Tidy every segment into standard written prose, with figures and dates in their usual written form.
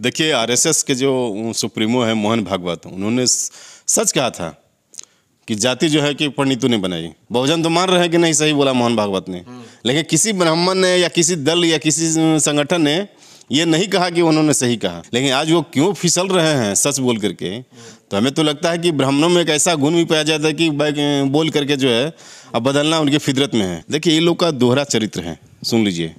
देखिए, आरएसएस के जो सुप्रीमो है मोहन भागवत, उन्होंने सच कहा था कि जाति जो है कि पंडितों ने बनाई। बहुजन तो मान रहे हैं कि नहीं सही बोला मोहन भागवत ने, लेकिन किसी ब्राह्मण ने या किसी दल या किसी संगठन ने ये नहीं कहा कि उन्होंने सही कहा। लेकिन आज वो क्यों फिसल रहे हैं सच बोल करके, तो हमें तो लगता है कि ब्राह्मणों में एक ऐसा गुण भी पाया जाता है कि बोल करके जो है अब बदलना उनकी फितरत में है। देखिए, ये लोग का दोहरा चरित्र है, सुन लीजिए।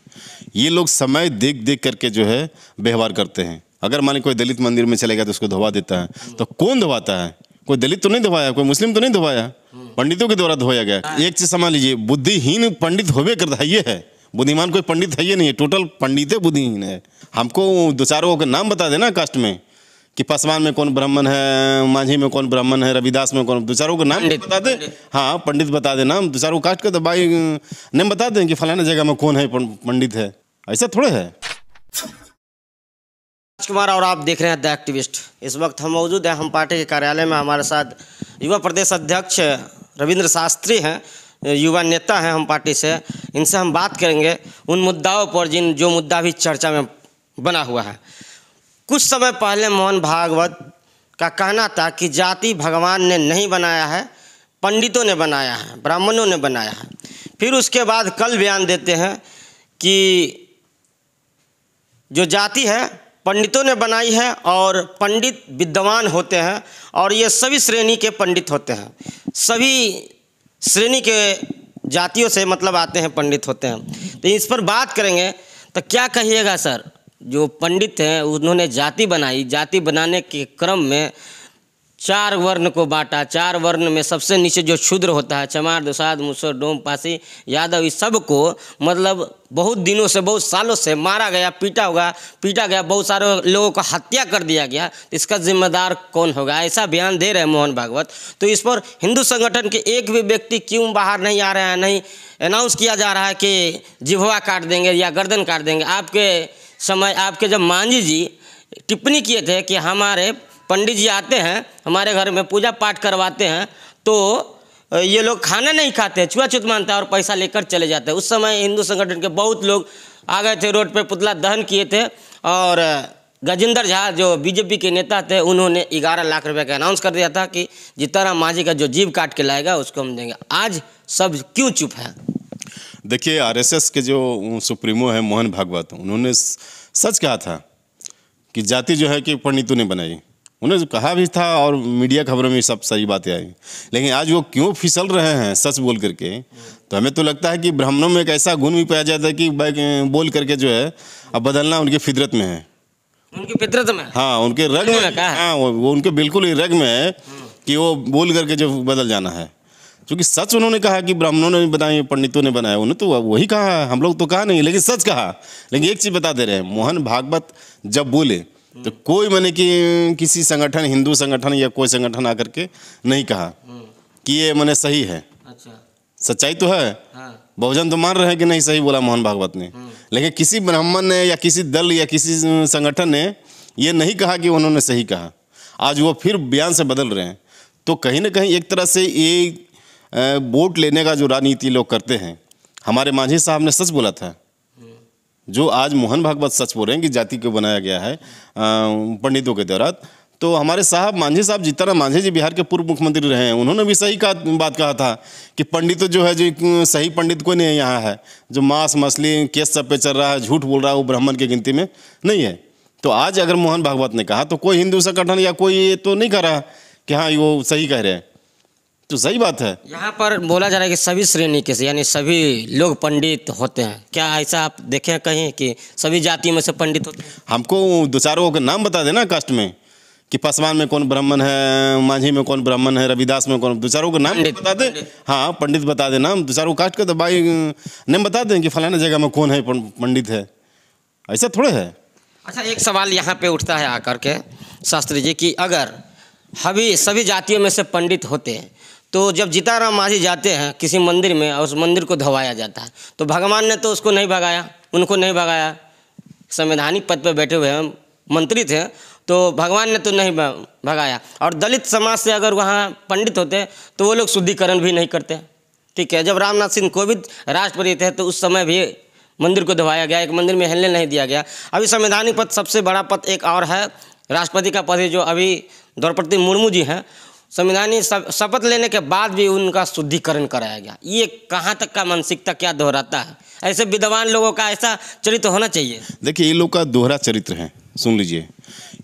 ये लोग समय देख देख करके जो है व्यवहार करते हैं। अगर मान कोई दलित मंदिर में चलेगा तो उसको धोवा देता है, तो कौन धोवाता है? कोई दलित तो नहीं धोवाया, कोई मुस्लिम तो नहीं धोवाया, पंडितों के द्वारा धोया गया। एक चीज समझ लीजिए, बुद्धिहीन पंडित होवे करता है, ये है। बुद्धिमान कोई पंडित है ये नहीं है, टोटल पंडित बुद्धिहीन है। हमको दो चारों के नाम बता देना कास्ट में कि पासवान में कौन ब्राह्मण है, माझी में कौन ब्राह्मण है, रविदास में कौन, दो चारों का नाम बता दे। हाँ, पंडित बता दे नाम, दो चारों कास्ट का तो भाई नेम बता दें कि फलाना जगह में कौन है पंडित है। ऐसा थोड़े है। कुमार और आप देख रहे हैं द एक्टिविस्ट। इस वक्त हम मौजूद हैं हम पार्टी के कार्यालय में। हमारे साथ युवा प्रदेश अध्यक्ष रविंद्र शास्त्री हैं, युवा नेता हैं हम पार्टी से। इनसे हम बात करेंगे उन मुद्दाओं पर जो मुद्दा भी चर्चा में बना हुआ है। कुछ समय पहले मोहन भागवत का कहना था कि जाति भगवान ने नहीं बनाया है, पंडितों ने बनाया है, ब्राह्मणों ने बनाया है। फिर उसके बाद कल बयान देते हैं कि जो जाति है पंडितों ने बनाई है और पंडित विद्वान होते हैं और ये सभी श्रेणी के पंडित होते हैं। सभी श्रेणी के जातियों से मतलब आते हैं, पंडित होते हैं। तो इस पर बात करेंगे। तो क्या कहिएगा सर, जो पंडित हैं उन्होंने जाति बनाई, जाति बनाने के क्रम में 4 वर्ण को बांटा। 4 वर्ण में सबसे नीचे जो शूद्र होता है, चमार, दुसाध, मुसर, डोम, पासी, यादव, इस सब को मतलब बहुत दिनों से, बहुत सालों से मारा गया, पीटा गया, बहुत सारे लोगों का हत्या कर दिया गया। तो इसका जिम्मेदार कौन होगा? ऐसा बयान दे रहे हैं मोहन भागवत। तो इस पर हिंदू संगठन के एक भी व्यक्ति क्यों बाहर नहीं आ रहे हैं? नहीं अनाउंस किया जा रहा है कि जिह्वा काट देंगे या गर्दन काट देंगे। आपके समय, आपके जब मांझी जी टिप्पणी किए थे कि हमारे पंडित जी आते हैं हमारे घर में, पूजा पाठ करवाते हैं, तो ये लोग खाना नहीं खाते, छुआछूत मानता है और पैसा लेकर चले जाते हैं। उस समय हिंदू संगठन के बहुत लोग आ गए थे, रोड पे पुतला दहन किए थे और गजेंद्र झा जो बीजेपी के नेता थे, उन्होंने 11 लाख रुपए का अनाउंस कर दिया था कि जीताराम मांझी का जो जीभ काट के लाएगा उसको हम देंगे। आज सब क्यों चुप है? देखिए, आरएसएस के जो सुप्रीमो है मोहन भागवत, उन्होंने सच कहा था कि जाति जो है कि पंडितों ने बनाई। उन्होंने कहा भी था और मीडिया खबरों में सब सही बातें आई। लेकिन आज वो क्यों फिसल रहे हैं सच बोल करके, तो हमें तो लगता है कि ब्राह्मणों में एक ऐसा गुण भी पाया जाता है कि बोल करके जो है अब बदलना उनकी फितरत में है। उनकी फितरत में? हाँ, उनके रग में। हाँ, वो उनके बिल्कुल ही रग में है कि वो बोल करके जो बदल जाना है। क्योंकि सच उन्होंने कहा कि ब्राह्मणों ने बनाए, पंडितों ने बनाया, उन्होंने तो वही कहा है, हम लोग तो कहा नहीं, लेकिन सच कहा। लेकिन एक चीज़ बता दे रहे हैं, मोहन भागवत जब बोले तो कोई मैंने कि किसी संगठन, हिंदू संगठन या कोई संगठन आकर के नहीं कहा कि ये मैंने सही है। अच्छा, सच्चाई तो है। हाँ। बहुजन तो मान रहे हैं कि नहीं सही बोला मोहन भागवत ने, लेकिन किसी ब्राह्मण ने या किसी दल या किसी संगठन ने ये नहीं कहा कि उन्होंने सही कहा। आज वो फिर बयान से बदल रहे हैं। तो कहीं ना कहीं एक तरह से ये वोट लेने का जो राजनीति लोग करते हैं, हमारे मांझी साहब ने सच बोला था। जो आज मोहन भागवत सच बोल रहे हैं कि जाति को बनाया गया है पंडितों के द्वारा, तो हमारे साहब मांझी साहब, जीतनराम मांझी जी बिहार के पूर्व मुख्यमंत्री रहे हैं, उन्होंने भी सही बात कहा था कि पंडित जो है, जो सही पंडित कोई नहीं है यहाँ है। जो मांस मछली केस सब पे चल रहा है, झूठ बोल रहा है, वो ब्राह्मण की गिनती में नहीं है। तो आज अगर मोहन भागवत ने कहा तो कोई हिंदू संगठन या कोई ये तो नहीं कह रहा कि हाँ वो सही कह रहे हैं। तो सही बात है। यहाँ पर बोला जा रहा है कि सभी श्रेणी के से, यानी सभी लोग पंडित होते हैं। क्या ऐसा आप देखें कहीं कि सभी जातियों में से पंडित होते हैं? हमको दो चारों के नाम बता देना कास्ट में कि पासवान में कौन ब्राह्मण है, माझी में कौन ब्राह्मण है, रविदास में कौन, दो चारों का नाम बता दे। हाँ, पंडित बता दे नाम, दो चारों कास्ट का तो भाई नेम बता दें कि फलाना जगह में कौन है पंडित है। ऐसा थोड़े है। अच्छा, एक सवाल यहाँ पे उठता है आकर के शास्त्री जी कि अगर सभी जातियों में से पंडित होते हैं तो जब जीताराम मांझी जाते हैं किसी मंदिर में और उस मंदिर को धोवाया जाता है, तो भगवान ने तो उसको नहीं भगाया, उनको नहीं भगाया। संवैधानिक पद पे बैठे हुए हैं, मंत्री थे, तो भगवान ने तो नहीं भगाया। और दलित समाज से अगर वहाँ पंडित होते तो वो लोग शुद्धिकरण भी नहीं करते। ठीक है, जब रामनाथ सिंह कोविंद राष्ट्रपति थे तो उस समय भी मंदिर को दबाया गया, एक मंदिर में हिलने नहीं दिया गया। अभी संवैधानिक पद सबसे बड़ा पद एक और है, राष्ट्रपति का पद है, जो अभी द्रौपदी मुर्मू जी हैं। संवैधानिक शपथ लेने के बाद भी उनका शुद्धिकरण कराया गया। ये कहाँ तक का मानसिकता क्या दोहराता है? ऐसे विद्वान लोगों का ऐसा चरित्र होना चाहिए। देखिए, ये लोग का दोहरा चरित्र है। सुन लीजिए,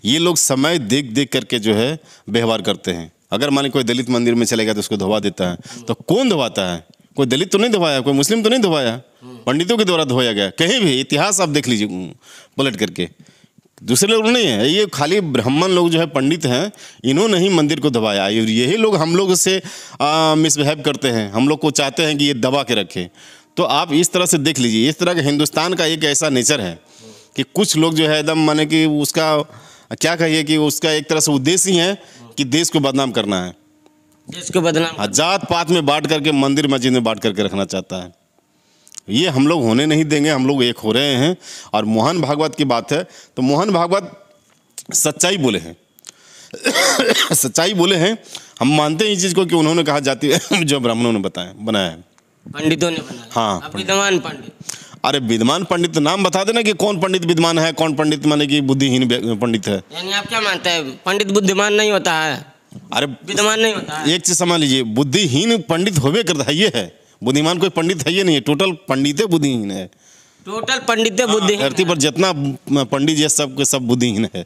ये लोग समय देख देख करके जो है व्यवहार करते हैं। अगर मान ली कोई दलित मंदिर में चले गया तो उसको धोवा देता है, तो कौन धोवाता है? कोई दलित तो नहीं धोवाया, कोई मुस्लिम तो नहीं धोवाया, पंडितों के द्वारा धोया गया। कहीं भी इतिहास आप देख लीजिए पलट करके, दूसरे लोग नहीं है। ये खाली ब्राह्मण लोग जो है पंडित हैं, इन्होंने ही मंदिर को दबाया। और यही लोग हम लोग से मिसबिहेव करते हैं, हम लोग को चाहते हैं कि ये दबा के रखें। तो आप इस तरह से देख लीजिए, इस तरह का हिंदुस्तान का एक ऐसा नेचर है कि कुछ लोग जो है एकदम माने कि उसका क्या कहिए कि उसका एक तरह से उद्देश्य ही है कि देश को बदनाम करना है, देश को बदनाम, जात पात में बांट करके, मंदिर मस्जिद में बांट करके रखना चाहता है। ये हम लोग होने नहीं देंगे, हम लोग एक हो रहे हैं। और मोहन भागवत की बात है तो मोहन भागवत सच्चाई बोले हैं सच्चाई बोले हैं। हम मानते हैं इस चीज़ को कि उन्होंने कहा जाति जो ब्राह्मणों ने बनाया है, पंडितों ने बनाया। हाँ, अब विद्वान पंडित, अरे विद्वान पंडित नाम बता देना कि कौन पंडित विद्वान है, कौन पंडित माने कि बुद्धिहीन पंडित है। यानी आप क्या मानते हैं, पंडित बुद्धिमान नहीं होता है, अरे विद्वान नहीं होता है? एक चीज समझ लीजिए, बुद्धिहीन पंडित होवे करता है, ये है। बुद्धिमान कोई पंडित है ये नहीं है, टोटल पंडित बुद्धिहीन है। टोटल पंडित बुद्धिहीन धरती पर जितना पंडित ये सब के सब बुद्धिहीन है।